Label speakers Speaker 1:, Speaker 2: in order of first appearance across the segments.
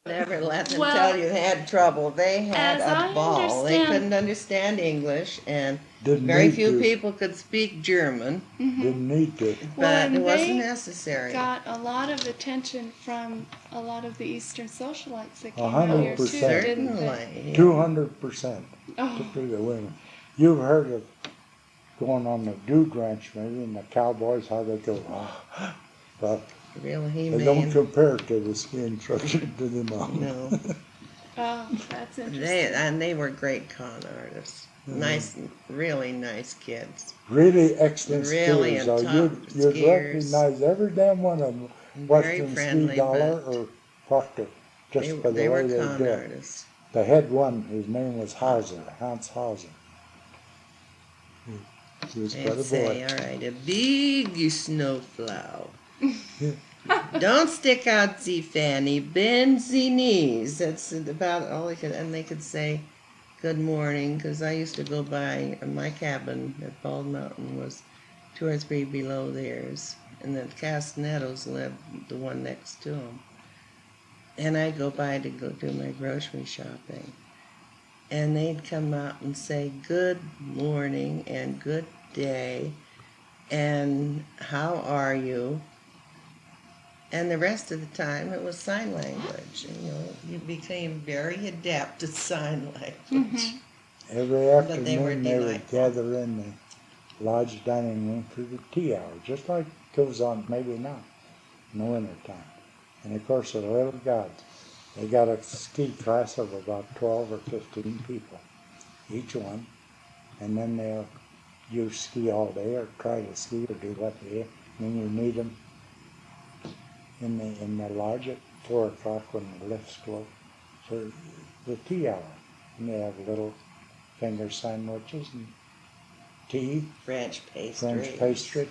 Speaker 1: Never let them
Speaker 2: Well,
Speaker 1: tell you they had trouble. They had
Speaker 2: as
Speaker 1: a
Speaker 2: I
Speaker 1: ball. They
Speaker 2: understand,
Speaker 1: couldn't understand English, and
Speaker 3: Didn't
Speaker 1: very
Speaker 3: need
Speaker 1: few
Speaker 3: to.
Speaker 1: people could speak German,
Speaker 3: Didn't need to.
Speaker 2: well,
Speaker 1: but it
Speaker 2: and
Speaker 1: wasn't
Speaker 2: they
Speaker 1: necessary.
Speaker 2: got a lot of attention from a lot of the Eastern socialites that came out here too,
Speaker 3: 100%.
Speaker 2: didn't they?
Speaker 1: Certainly.
Speaker 3: 200%.
Speaker 2: Oh,
Speaker 3: Particularly the women. You've heard of going on the dude ranch maybe, and the cowboys, how they go, but
Speaker 1: Real
Speaker 3: they don't
Speaker 1: humane.
Speaker 3: compare to the ski instructor to the mom.
Speaker 1: No.
Speaker 2: oh, that's interesting.
Speaker 1: They were great con artists. Nice, really nice kids.
Speaker 3: Really excellent
Speaker 1: Really
Speaker 3: skiers.
Speaker 1: and
Speaker 3: So
Speaker 1: top
Speaker 3: you'd
Speaker 1: skiers.
Speaker 3: recognize every damn one of them,
Speaker 1: Very
Speaker 3: Western
Speaker 1: friendly,
Speaker 3: Ski Dollar
Speaker 1: but
Speaker 3: or Proctor, just by the
Speaker 1: they were
Speaker 3: way they
Speaker 1: con
Speaker 3: do it.
Speaker 1: artists.
Speaker 3: The head one, his name was Hauser, Hans Hauser. He was quite
Speaker 1: They'd
Speaker 3: a
Speaker 1: say,
Speaker 3: boy.
Speaker 1: all right, a big snowplow. Don't stick out the fanny, bend the knees. That's about all they could, and they could say, good morning, because I used to go by, my cabin at Bald Mountain was 2 or 3 below theirs, and the Castanettos lived the one next to them. And I'd go by to go do my grocery shopping. And they'd come out and say, good morning and good day, and how are you? And the rest of the time it was sign language. And, you became very adept at sign language.
Speaker 3: Every
Speaker 1: But they were
Speaker 3: afternoon they would
Speaker 1: delightful.
Speaker 3: gather in the lodge dining room for the tea hour, just like goes on maybe now in the winter time. And of course the little gods, they got a ski class of about 12 or 15 people, each one, and then you ski all day or try to ski or do what they do. And then you meet them in the lodge at 4 o'clock when the lifts go for the tea hour. And they have little finger sandwiches and tea,
Speaker 1: French pastry.
Speaker 3: French pastry,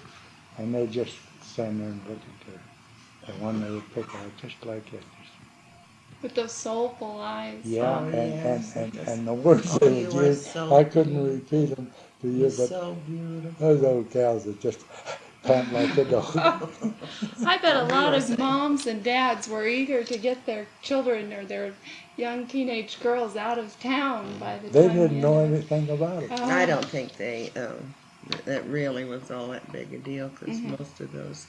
Speaker 3: and they just stand there and look at the one they would pick out just like it.
Speaker 2: With those soulful eyes.
Speaker 3: Yeah,
Speaker 1: Oh, yes.
Speaker 3: and the words
Speaker 1: Oh,
Speaker 3: they
Speaker 1: you
Speaker 3: would
Speaker 1: are
Speaker 3: use,
Speaker 1: so
Speaker 3: I couldn't
Speaker 1: beautiful.
Speaker 3: repeat them to you,
Speaker 1: You're
Speaker 3: but
Speaker 1: so beautiful.
Speaker 3: those old cows that just pant like a dog.
Speaker 2: I bet a
Speaker 1: We
Speaker 2: lot
Speaker 1: were
Speaker 2: of
Speaker 1: saying-
Speaker 2: moms and dads were eager to get their children or their young teenage girls out of town by the
Speaker 3: They
Speaker 2: time
Speaker 3: didn't know
Speaker 2: ended.
Speaker 3: anything about it.
Speaker 2: Oh.
Speaker 1: I don't think that really was all that big a deal, because
Speaker 2: Mhm.
Speaker 1: most of those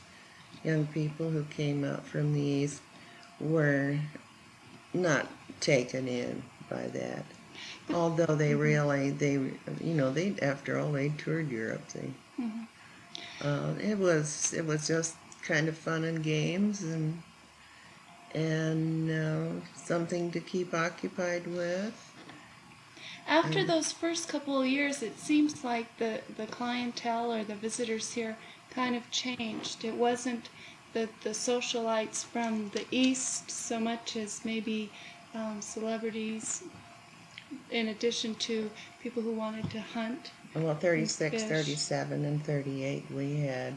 Speaker 1: young people who came out from the East were not taken in by that. Although they really, they after all, they toured Europe.
Speaker 2: Mhm.
Speaker 1: It was just kind of fun and games, and something to keep occupied with.
Speaker 2: After those first couple of years, it seems like the clientele or the visitors here kind of changed. It wasn't the socialites from the East so much as maybe celebrities, in addition to people who wanted to hunt.
Speaker 1: Well, 36,
Speaker 2: Fish.
Speaker 1: 37, and 38, we had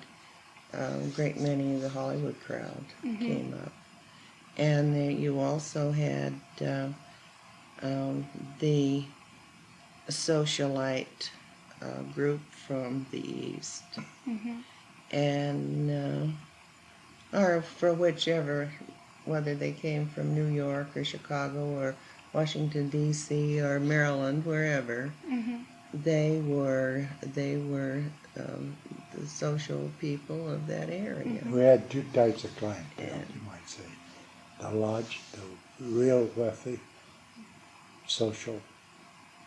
Speaker 1: a great many of the Hollywood crowd came up. And you also had the socialite group from the East.
Speaker 2: Mm-hmm.
Speaker 1: And, or for whichever, whether they came from New York or Chicago or Washington, D.C. or Maryland, wherever.
Speaker 2: Mm-hmm.
Speaker 1: They were the social people of that area.
Speaker 3: We had two types of clientele,
Speaker 1: Yeah.
Speaker 3: you might say. The lodge, the real wealthy social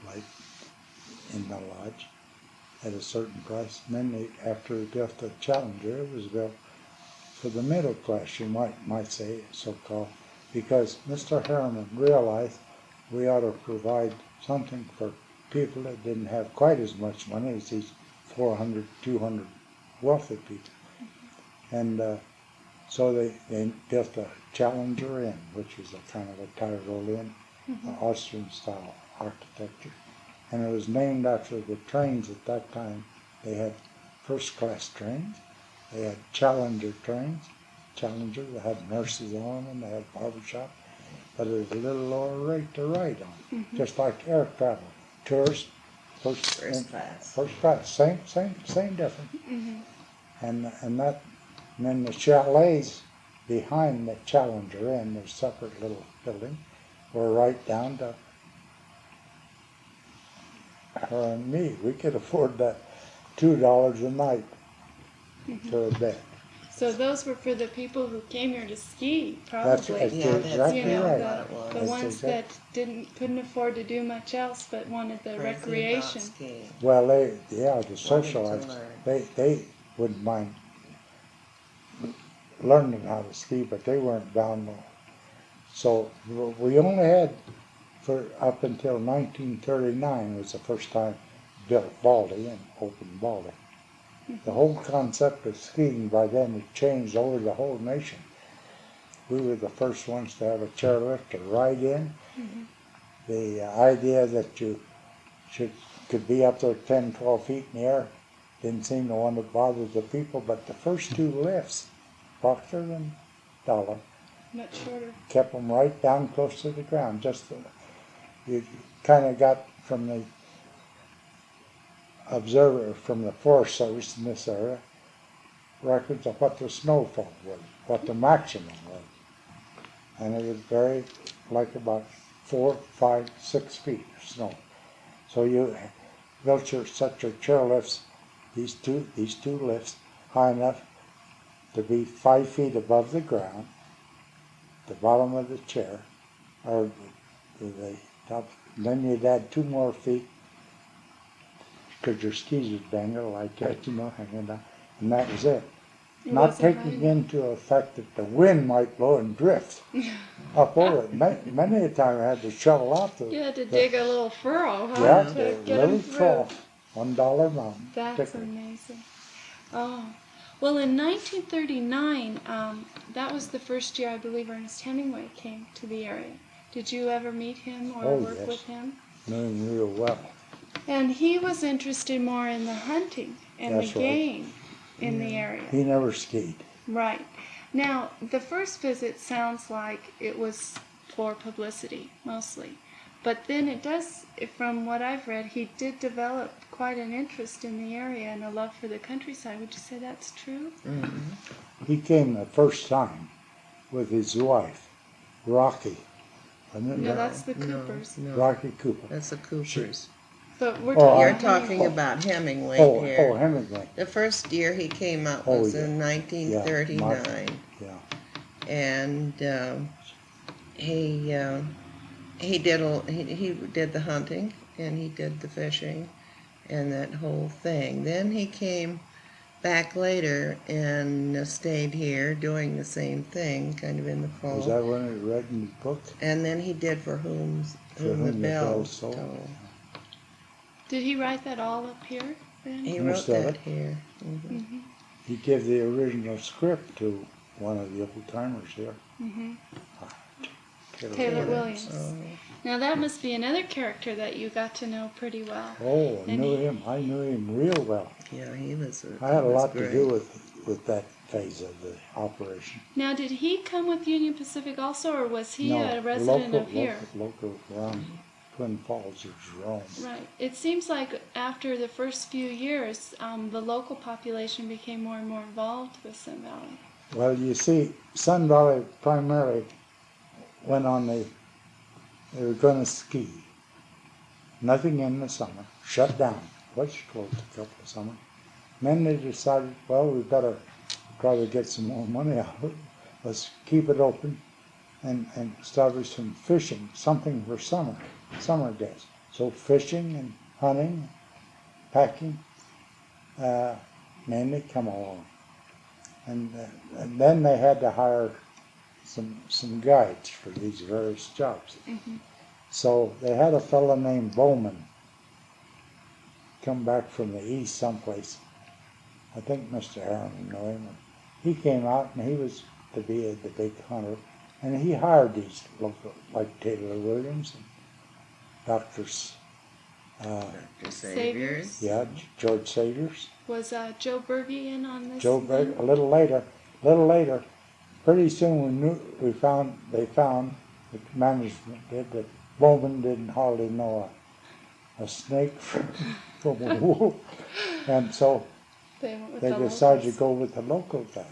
Speaker 3: life in the lodge at a certain price. And then after they built the Challenger, it was built for the middle class, you might say, so-called, because Mr. Harriman realized we ought to provide something for people that didn't have quite as much money as these 400, 200 wealthy people. And so they built a Challenger Inn, which was a kind of a Tyrol Inn, Austrian-style architecture. And it was named after the trains at that time. They had first-class trains. They had Challenger trains. Challenger, they had nurses on them, they had barbershop, but it was a little lower rate to ride on, just like air travel. Tourist, first
Speaker 1: class.
Speaker 3: First class, same difference. And then the chalets behind the Challenger Inn, there's a separate little building. We're right down to her and me. We could afford that $2 a night for a bed.
Speaker 2: So those were for the people who came here to ski,
Speaker 3: That's
Speaker 2: probably.
Speaker 1: Yeah, that's
Speaker 3: exactly
Speaker 2: You know,
Speaker 3: right.
Speaker 1: what it was.
Speaker 2: the
Speaker 3: That's
Speaker 2: ones that couldn't afford to do much else but wanted the
Speaker 1: Crazy about
Speaker 2: recreation.
Speaker 1: skiing.
Speaker 3: Well, the
Speaker 1: Wanted to
Speaker 3: socialites,
Speaker 1: learn.
Speaker 3: they wouldn't mind learning how to ski, but they weren't bound no. So we only had, for up until 1939 was the first time built Baldy and opened Baldy. The whole concept of skiing by then had changed over the whole nation. We were the first ones to have a chairlift to ride in. The idea that you could be up there 10, 12 feet in the air didn't seem to want to bother the people, but the first two lifts, Proctor and Dollar,
Speaker 2: Much shorter.
Speaker 3: kept them right down close to the ground. You kind of got from the observer, from the Forest Service in this area, records of what the snowfall was, what the maximum was. And it would vary like about 4, 5, 6 feet of snow. So you built set your chair lifts, these two lifts, high enough to be 5 feet above the ground, the bottom of the chair, or the top. And then you'd add 2 more feet, because your skis would dangle like that, hanging down, and that was it.
Speaker 2: It
Speaker 3: Not
Speaker 2: wasn't
Speaker 3: taking
Speaker 2: high.
Speaker 3: into effect that the wind might blow and drift up over it. Many a time I had to shovel out
Speaker 2: You had to dig a little furrow, huh?
Speaker 3: yeah,
Speaker 2: to
Speaker 3: the
Speaker 2: get
Speaker 3: little
Speaker 2: them through.
Speaker 3: trough, $1 mountain.
Speaker 2: That's
Speaker 3: sticker.
Speaker 2: amazing. Oh, well, in 1939, that was the first year I believe Ernest Hemingway came to the area. Did you ever meet him or
Speaker 3: Oh,
Speaker 2: work
Speaker 3: yes.
Speaker 2: with him?
Speaker 3: Knew him real well.
Speaker 2: And he was interested more in the hunting and
Speaker 3: That's
Speaker 2: the
Speaker 3: right.
Speaker 2: game in the area.
Speaker 3: He never skied.
Speaker 2: Right. Now, the first visit sounds like it was for publicity, mostly. But then it does, from what I've read, he did develop quite an interest in the area and a love for the countryside. Would you say that's true?
Speaker 3: He came the first time with his wife, Rocky. Wasn't it
Speaker 2: No,
Speaker 3: Rocky?
Speaker 2: that's the Coopers.
Speaker 1: No,
Speaker 3: Rocky Cooper.
Speaker 1: that's the Coopers.
Speaker 2: But we're
Speaker 3: Oh,
Speaker 2: talking
Speaker 1: You're
Speaker 2: about
Speaker 1: talking
Speaker 2: Hemingway.
Speaker 1: about Hemingway
Speaker 3: Oh,
Speaker 1: here.
Speaker 3: Hemingway.
Speaker 1: The first year he came out
Speaker 3: Oh,
Speaker 1: was
Speaker 3: yeah.
Speaker 1: in 1939,
Speaker 3: Yeah.
Speaker 1: and he did the hunting and he did the fishing and that whole thing. Then he came back later and stayed here doing the same thing, kind of in the fall.
Speaker 3: Was that when I read in the book?
Speaker 1: And then he did for whom
Speaker 3: For
Speaker 1: the
Speaker 3: Whom the
Speaker 1: bell
Speaker 3: Bell Tolls.
Speaker 1: tolled.
Speaker 2: Did he write that all up here then?
Speaker 1: He
Speaker 3: Most
Speaker 1: wrote
Speaker 3: of
Speaker 1: that
Speaker 3: it.
Speaker 1: here.
Speaker 3: He gave the original script to one of the old timers here.
Speaker 2: Taylor Williams.
Speaker 1: Oh,
Speaker 2: Now that must be another character that you got to know pretty well.
Speaker 3: Oh, I
Speaker 2: And
Speaker 3: knew
Speaker 2: he-
Speaker 3: him. I knew him real well.
Speaker 1: yeah, he was.
Speaker 3: I had a
Speaker 1: he was
Speaker 3: lot to
Speaker 1: great.
Speaker 3: do with that phase of the operation.
Speaker 2: Now, did he come with Union Pacific also, or was he
Speaker 3: No,
Speaker 2: a resident of here?
Speaker 3: Local around Twin Falls is Rome.
Speaker 2: Right. It seems like after the first few years, the local population became more and more involved with Sun Valley.
Speaker 3: Well, you see, Sun Valley primarily went on they were going to ski. Nothing in the summer. Shut down. Was closed a couple of summers. Then they decided, well, we better try to get some more money out of it. Let's keep it open and establish some fishing, something for summer days. So fishing and hunting, packing, mainly come along. And then they had to hire some guides for these various jobs. So they had a fellow named Bowman come back from the east someplace. I think Mr. Aaron would know him. He came out and he was to be the big hunter. And he hired these local, like Taylor Williams and Doctors,
Speaker 1: Dr. Saviors.
Speaker 3: yeah, George Sagers,
Speaker 2: Was Joe Berge in on this?
Speaker 3: Joe Berg. A little later, pretty soon they found, the management did, that Bowman didn't hardly know a snake from a wolf. And so
Speaker 2: They went with
Speaker 3: they
Speaker 2: the
Speaker 3: decided to
Speaker 2: locals.
Speaker 3: go with the local guy.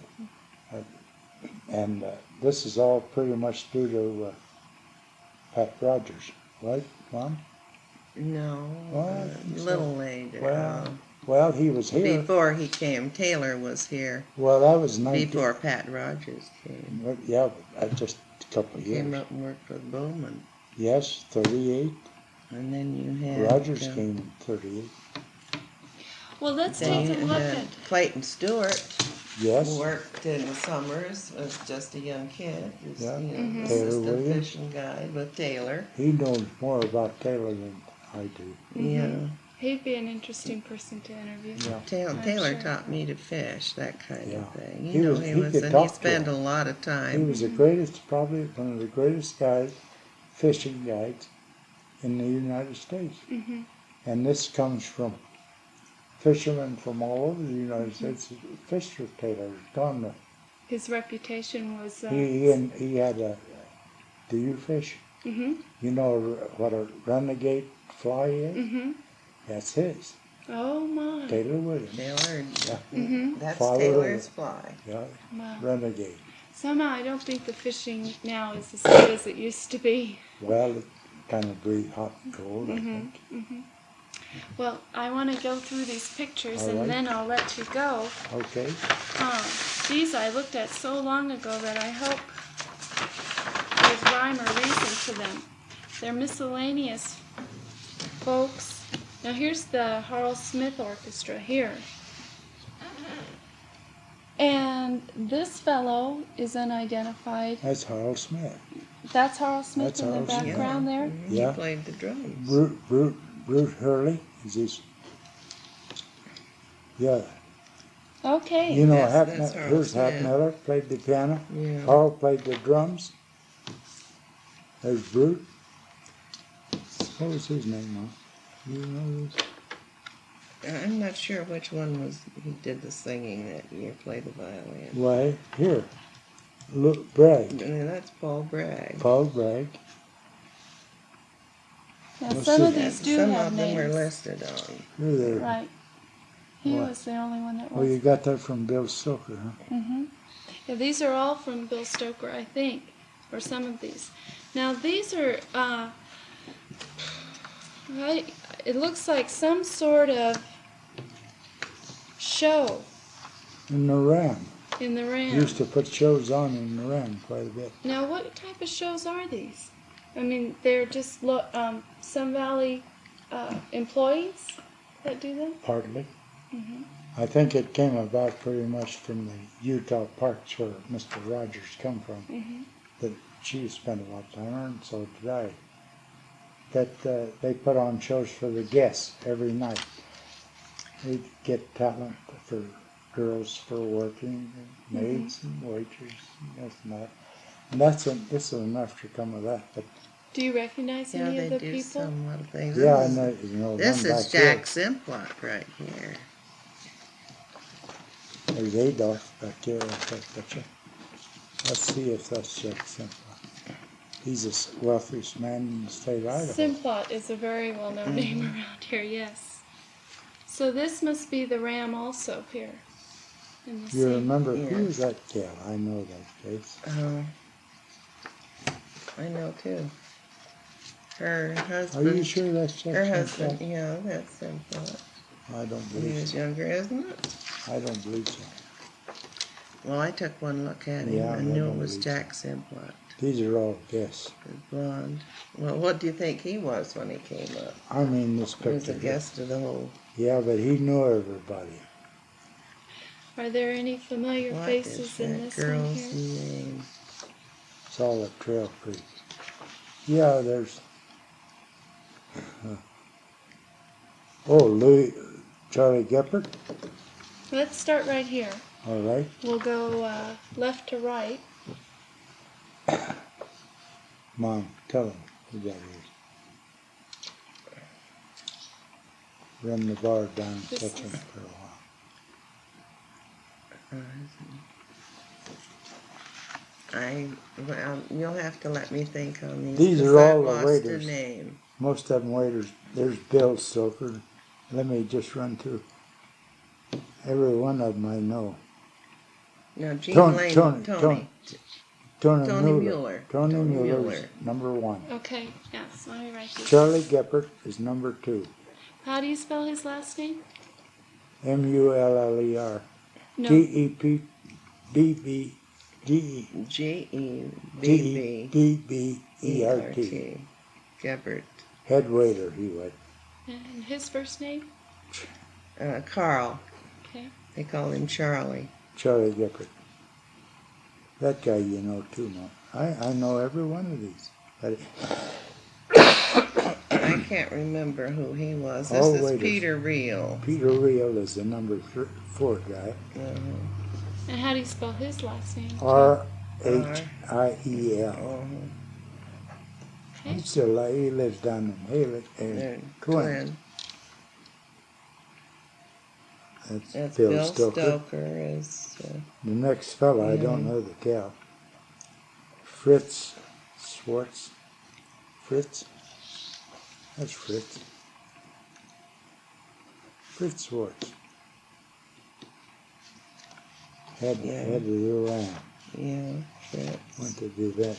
Speaker 3: And this is all pretty much due to Pat Rogers, right, Mom?
Speaker 1: No,
Speaker 3: Well, I
Speaker 1: a
Speaker 3: think so.
Speaker 1: little later.
Speaker 3: Well, he was here.
Speaker 1: Before he came, Taylor was here.
Speaker 3: Well, that was 19...
Speaker 1: Before Pat Rogers came.
Speaker 3: Well, yeah, but just a couple of years.
Speaker 1: Came up and worked with Bowman.
Speaker 3: Yes, 38.
Speaker 1: And then you had...
Speaker 3: Rogers came in 38.
Speaker 2: Well, let's
Speaker 1: Then
Speaker 2: take a
Speaker 1: you
Speaker 2: look
Speaker 1: had
Speaker 2: at.
Speaker 1: Clayton Stewart.
Speaker 3: Yes.
Speaker 1: Worked in the summers as just a young kid. Was,
Speaker 3: Yeah.
Speaker 2: Mhm.
Speaker 3: Taylor
Speaker 1: assistant
Speaker 3: Williams.
Speaker 1: fishing guide with Taylor.
Speaker 3: He knows more about Taylor than I do.
Speaker 1: Yeah.
Speaker 2: He'd be an interesting person to interview.
Speaker 3: Yeah.
Speaker 1: Taylor
Speaker 2: sure.
Speaker 1: taught me to fish, that kind
Speaker 3: Yeah.
Speaker 1: of thing.
Speaker 3: He could
Speaker 1: And
Speaker 3: talk
Speaker 1: he
Speaker 3: to
Speaker 1: spent
Speaker 3: him.
Speaker 1: a lot of
Speaker 3: He
Speaker 1: time.
Speaker 3: was the greatest, probably one of the greatest guys, fishing guides in the United States.
Speaker 2: Mhm.
Speaker 3: And this comes from fishermen from all over the United States. Fished with Taylor. Gone to,
Speaker 2: His reputation was.
Speaker 3: he had a, do you fish?
Speaker 2: Mhm.
Speaker 3: You know what a renegade fly is?
Speaker 2: Mhm.
Speaker 3: That's his.
Speaker 2: Oh my.
Speaker 3: Taylor Williams.
Speaker 1: Taylor,
Speaker 2: Mhm.
Speaker 1: that's
Speaker 3: Father
Speaker 1: Taylor's
Speaker 3: of-
Speaker 1: fly.
Speaker 3: Yeah,
Speaker 2: Wow.
Speaker 3: renegade.
Speaker 2: Somehow I don't think the fishing now is as good as it used to be.
Speaker 3: Well, it kind of breathed hot and cold, I
Speaker 2: Mhm.
Speaker 3: think.
Speaker 2: Mhm. Well, I want to go through these pictures
Speaker 3: All
Speaker 2: and
Speaker 3: right.
Speaker 2: then I'll let you go.
Speaker 3: Okay.
Speaker 2: These I looked at so long ago that I hope there's rhyme or reason to them. They're miscellaneous, folks. Now here's the Harl Smith Orchestra here. And this fellow is unidentified.
Speaker 3: That's Harold Smith.
Speaker 2: That's Harl Smith
Speaker 3: That's
Speaker 2: in the
Speaker 3: Harl Smith.
Speaker 2: background there.
Speaker 1: Mhm.
Speaker 3: Yeah.
Speaker 1: He played the drums.
Speaker 3: Brute Hurley is his. Yeah.
Speaker 2: Okay.
Speaker 3: You know,
Speaker 1: That's Harold
Speaker 3: here's Hap
Speaker 1: Smith.
Speaker 3: Miller played the piano.
Speaker 1: Yeah.
Speaker 3: Harl played the drums. There's Brute. What was his name, Mom? You know this?
Speaker 1: I'm not sure which one was he did the singing that year, played the violin.
Speaker 3: Why, here. Look, Bragg.
Speaker 1: That's Paul Bragg.
Speaker 3: Paul Bragg.
Speaker 2: Now
Speaker 3: Let's
Speaker 2: some
Speaker 3: see.
Speaker 2: of these do
Speaker 1: Some
Speaker 2: have
Speaker 1: of them are
Speaker 2: names.
Speaker 1: listed on.
Speaker 3: Here they are.
Speaker 2: Right. He
Speaker 3: What?
Speaker 2: was the only one that
Speaker 3: Oh, you
Speaker 2: was.
Speaker 3: got that from Bill Stoker, huh?
Speaker 2: Mm-hmm. Yeah, these are all from Bill Stoker, I think, or some of these. Now these are, right? It looks like some sort of show
Speaker 3: In the Ram.
Speaker 2: in the Ram.
Speaker 3: Used to put shows on in the Ram quite a bit.
Speaker 2: Now, what type of shows are these? I mean, they're just Sun Valley employees that do them.
Speaker 3: Partly.
Speaker 2: Mm-hmm.
Speaker 3: I think it came about pretty much from the Utah parks where Mr. Rogers come from.
Speaker 2: Mm-hmm.
Speaker 3: That she spent a lot of time on, and so did I. That they put on shows for the guests every night. They'd get talent for girls for working, and maids and waiters, and this and that. And this is enough to come of that. But
Speaker 2: Do you recognize
Speaker 1: Yeah,
Speaker 2: any
Speaker 1: they
Speaker 2: of the
Speaker 1: do
Speaker 2: people?
Speaker 1: somewhat of things.
Speaker 3: yeah, I know. You know,
Speaker 1: This
Speaker 3: one
Speaker 1: is
Speaker 3: back
Speaker 1: Jack Simplot right here.
Speaker 3: here. There's Adolph back here. Let's see if that's Jack Simplot. He's the wealthiest man in the state of Idaho.
Speaker 2: Simplot is a very well-known name around here, yes. So this must be the Ram also here. In the
Speaker 3: You
Speaker 2: scene.
Speaker 3: remember
Speaker 1: Yeah.
Speaker 3: who was that gal? I know that face.
Speaker 1: I know too. Her
Speaker 3: Are
Speaker 1: husband.
Speaker 3: you sure that's Jack
Speaker 1: Her
Speaker 3: Simplot?
Speaker 1: husband, yeah, that's Simplot.
Speaker 3: I don't
Speaker 1: He
Speaker 3: believe
Speaker 1: was
Speaker 3: so.
Speaker 1: younger, isn't it?
Speaker 3: I don't believe so.
Speaker 1: Well, I took one look at him.
Speaker 3: Yeah,
Speaker 1: I
Speaker 3: I
Speaker 1: knew it
Speaker 3: don't
Speaker 1: was
Speaker 3: believe
Speaker 1: Jack Simplot.
Speaker 3: These are all guests.
Speaker 1: The blonde. Well, what do you think he was when he came up?
Speaker 3: I mean, this
Speaker 1: He was
Speaker 3: picture.
Speaker 1: a guest of the whole.
Speaker 3: Yeah, but he knew everybody.
Speaker 2: Are there any familiar
Speaker 1: What
Speaker 2: faces
Speaker 1: is
Speaker 2: in
Speaker 1: that
Speaker 2: this one
Speaker 1: girl's
Speaker 2: here?
Speaker 1: name?
Speaker 3: It's all at Trail Creek. Yeah, there's. Oh, Charlie Geppert.
Speaker 2: Let's start right here.
Speaker 3: All right.
Speaker 2: We'll go left to right.
Speaker 3: Mom, tell him who that is. Run the bar down and
Speaker 2: This
Speaker 3: catch him
Speaker 2: is-
Speaker 3: for a while.
Speaker 1: Well, you'll have to let me think on these.
Speaker 3: These
Speaker 1: 'cause
Speaker 3: are
Speaker 1: I've
Speaker 3: all the
Speaker 1: lost
Speaker 3: waiters.
Speaker 1: a name.
Speaker 3: Most of them waiters. There's Bill Stoker. Let me just run through. Every one of them I know.
Speaker 1: No, Gene
Speaker 3: Tony,
Speaker 1: Lane.
Speaker 3: Tony,
Speaker 1: Tony.
Speaker 3: Tony
Speaker 1: Tony
Speaker 3: Mueller.
Speaker 1: Mueller.
Speaker 3: Tony
Speaker 1: Tony
Speaker 3: Mueller's
Speaker 1: Mueller.
Speaker 3: number 1.
Speaker 2: Okay, yes, let me write this.
Speaker 3: Charlie Geppert is number 2.
Speaker 2: How do you spell his last name?
Speaker 3: Muller.
Speaker 2: No.
Speaker 3: Geppert.
Speaker 1: Gebbert. Gebbert.
Speaker 3: Head waiter, he was.
Speaker 2: And his first name?
Speaker 1: Carl.
Speaker 2: Okay.
Speaker 1: They call him Charlie.
Speaker 3: Charlie Geppert. That guy you know too, no? I know every one of these. But
Speaker 1: I can't remember who he was.
Speaker 3: All
Speaker 1: This is
Speaker 3: waiters.
Speaker 1: Peter Reel.
Speaker 3: Peter Reel is the number 4 guy.
Speaker 2: And how do you spell his last name?
Speaker 3: Rhiel.
Speaker 2: Okay.
Speaker 3: He's still alive. He lives down in Haley, Twin.
Speaker 1: That's
Speaker 3: Bill
Speaker 1: Bill
Speaker 3: Stoker.
Speaker 1: Stoker.
Speaker 3: The next fella, I don't know the gal. Fritz Schwartz. Fritz? That's Fritz. Fritz Schwartz. Had to do around.
Speaker 1: Yeah, Fritz.
Speaker 3: Went to do that.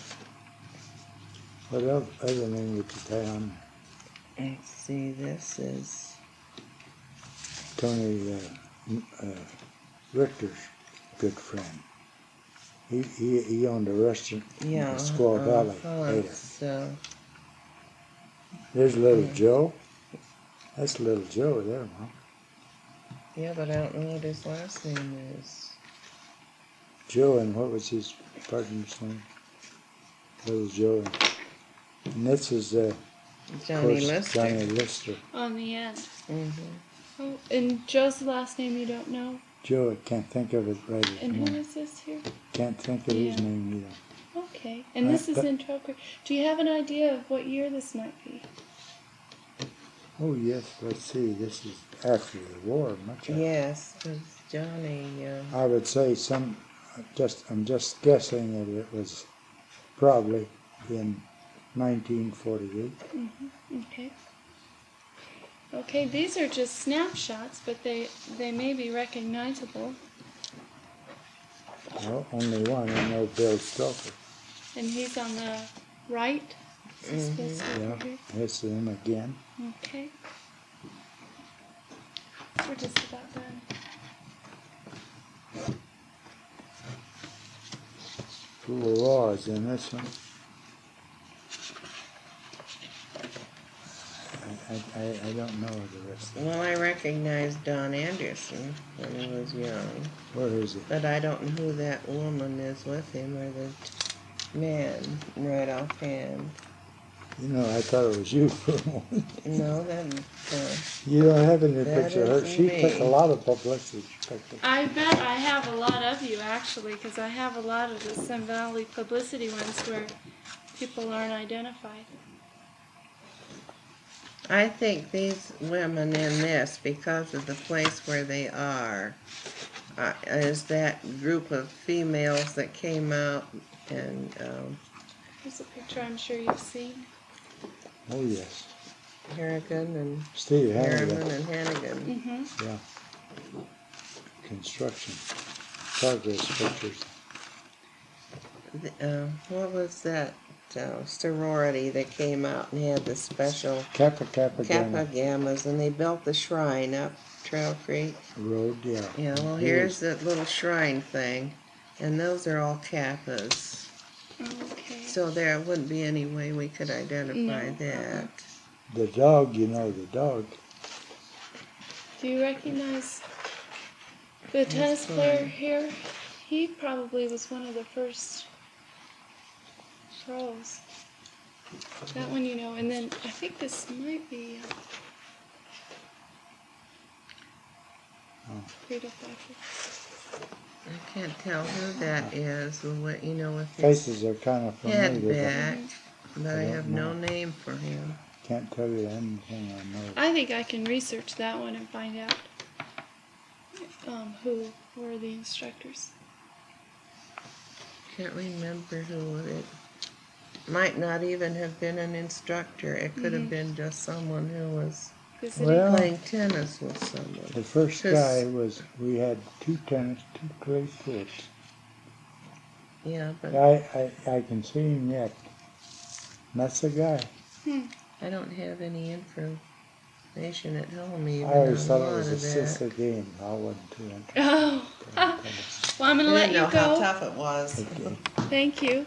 Speaker 3: What else, other name would you tie on?
Speaker 1: Let's see, this is
Speaker 3: Tony Richter's good friend. He owned a restaurant in Squaw Valley later.
Speaker 1: So,
Speaker 3: There's Little Joe. That's Little Joe there, Mom.
Speaker 1: yeah, but I don't know what his last name is.
Speaker 3: Joe, and what was his partner's name? Little Joe. And this is,
Speaker 1: Johnny
Speaker 3: of course,
Speaker 1: Lister.
Speaker 3: Johnny Lister.
Speaker 2: On the end.
Speaker 1: Mm-hmm.
Speaker 2: Oh, and Joe's last name you don't know?
Speaker 3: Joe, I can't think of it right at the
Speaker 2: And who
Speaker 3: moment.
Speaker 2: is this here?
Speaker 3: Can't think of his
Speaker 2: Yeah.
Speaker 3: name either.
Speaker 2: Okay. And this is
Speaker 3: but-
Speaker 2: in Trail Creek. Do you have an idea of what year this might be?
Speaker 3: Oh yes, let's see. This is after the war, much after.
Speaker 1: Yes, because Johnny.
Speaker 3: I would say I'm just guessing that it was probably in 1948.
Speaker 2: Okay. Okay, these are just snapshots, but they may be recognizable.
Speaker 3: Well, only one. I know Bill Stoker.
Speaker 2: And he's on the right. Is this supposed to be
Speaker 3: Yeah,
Speaker 2: over here?
Speaker 3: that's him again.
Speaker 2: Okay. We're just about done.
Speaker 3: Fool of Law is in this one. I don't know the rest of it.
Speaker 1: Well, I recognized Don Anderson when he was young,
Speaker 3: Where is it?
Speaker 1: but I don't know who that woman is with him or the man right offhand.
Speaker 3: You know, I thought it was you for a moment.
Speaker 1: No, that.
Speaker 3: You don't have any
Speaker 1: That
Speaker 3: picture of her.
Speaker 1: is
Speaker 3: She
Speaker 1: me.
Speaker 3: took a lot of publicity.
Speaker 2: I bet I have a lot of you, actually, because I have a lot of the Sun Valley publicity ones where people aren't identified.
Speaker 1: I think these women in this, because of the place where they are, is that group of females that came out and
Speaker 2: Here's a picture I'm sure you've seen.
Speaker 3: Oh yes,
Speaker 1: Harrigan and
Speaker 3: Steve
Speaker 1: Harriman
Speaker 3: Hannigan.
Speaker 1: and Hannigan.
Speaker 2: Mm-hmm.
Speaker 3: Yeah. Construction progress pictures.
Speaker 1: What was that sorority that came out and had the special
Speaker 3: Kappa
Speaker 1: Kappa
Speaker 3: Gamma
Speaker 1: Gammas, and they built the shrine up Trail Creek?
Speaker 3: Road. Yeah.
Speaker 1: Yeah, well, here's that little shrine thing, and those are all Kappas.
Speaker 2: Okay.
Speaker 1: So there wouldn't be any way we could identify
Speaker 2: No.
Speaker 1: that.
Speaker 3: The dog, you know the dog.
Speaker 2: Do you recognize the tennis player here? He probably was one of the first pros. That one you know, and then I think this might be Frida Thacker.
Speaker 1: I can't tell who that is, with his
Speaker 3: Faces are kind of
Speaker 1: head
Speaker 3: familiar,
Speaker 1: back, but I
Speaker 3: don't
Speaker 1: have no
Speaker 3: know.
Speaker 1: name for him.
Speaker 3: but can't tell you anything I know.
Speaker 2: I think I can research that one and find out who were the instructors.
Speaker 1: Can't remember who it might not even have been an instructor. It could have been just someone who was
Speaker 2: Visiting.
Speaker 3: Well,
Speaker 1: playing tennis with someone.
Speaker 3: the first
Speaker 1: Just-
Speaker 3: guy was, we had 2 tennis, 2 clay courts.
Speaker 1: Yeah, but
Speaker 3: I can see him yet. And that's the guy.
Speaker 1: I don't have any information at home even
Speaker 3: I always
Speaker 1: on a
Speaker 3: thought it
Speaker 1: lot
Speaker 3: was a
Speaker 1: of that.
Speaker 3: sister game. I wasn't too interested.
Speaker 2: Oh, well, I'm going
Speaker 1: I
Speaker 2: to let
Speaker 1: didn't
Speaker 2: you
Speaker 1: know how
Speaker 2: go.
Speaker 1: tough it was.
Speaker 3: Okay.
Speaker 2: Thank you.